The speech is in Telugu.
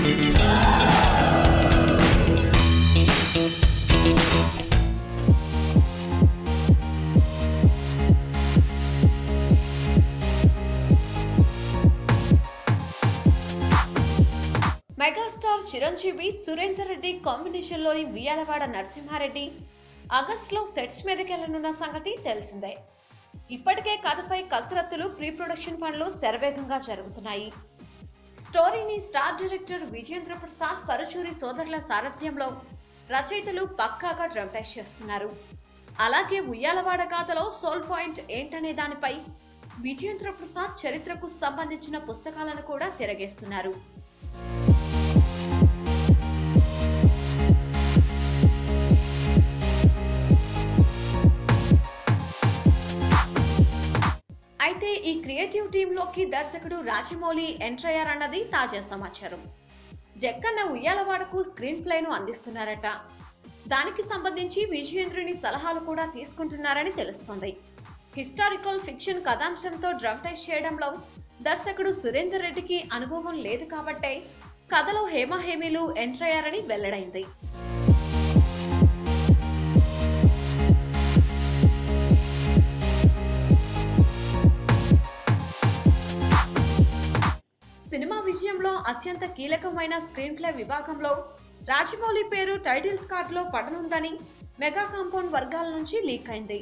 మెగాస్టార్ చిరంజీవి సురేందర్ రెడ్డి కాంబినేషన్లోని ఉయ్యాలవాడ నరసింహారెడ్డి ఆగస్టులో సెట్స్ మీదకెళ్లనున్న సంగతి తెలిసిందే. ఇప్పటికే కథపై కసరత్తులు, ప్రీ ప్రొడక్షన్ పనులు శరవేగంగా జరుగుతున్నాయి. స్టోరీని స్టార్ డైరెక్టర్ విజేంద్ర ప్రసాద్, పరుచూరి సోదరుల సారథ్యంలో రచయితలు పక్కాగా డ్రామటైజ్ చేస్తున్నారు. అలాగే ఉయ్యాలవాడ గాథలో సోల్ పాయింట్ ఏంటనే దానిపై విజేంద్ర ప్రసాద్ చరిత్రకు సంబంధించిన పుస్తకాలను కూడా తిరగేస్తున్నారు. అయితే ఈ క్రియేటివ్ టీంలోకి దర్శకుడు రాజమౌళి ఎంటర్ అయ్యారన్నది తాజా సమాచారం. జక్కన్న ఉయ్యాలవాడకు స్క్రీన్ ప్లేను అందిస్తున్నారట. దానికి సంబంధించి విజయేంద్రుని సలహాలు కూడా తీసుకుంటున్నారని తెలుస్తోంది. హిస్టారికల్ ఫిక్షన్ కథాంశంతో డ్రామటైజ్ చేయడంలో దర్శకుడు సురేందర్ రెడ్డికి అనుభవం లేదు కాబట్టే కథలో హేమహేమీలు ఎంటర్ అయ్యారని వెల్లడైంది. సినిమా విజయంలో అత్యంత కీలకమైన స్క్రీన్ ప్లే విభాగంలో రాజమౌళి పేరు టైటిల్స్ కార్డులో పడనుందని మెగా కాంపౌండ్ వర్గాల నుంచి లీక్ అయింది.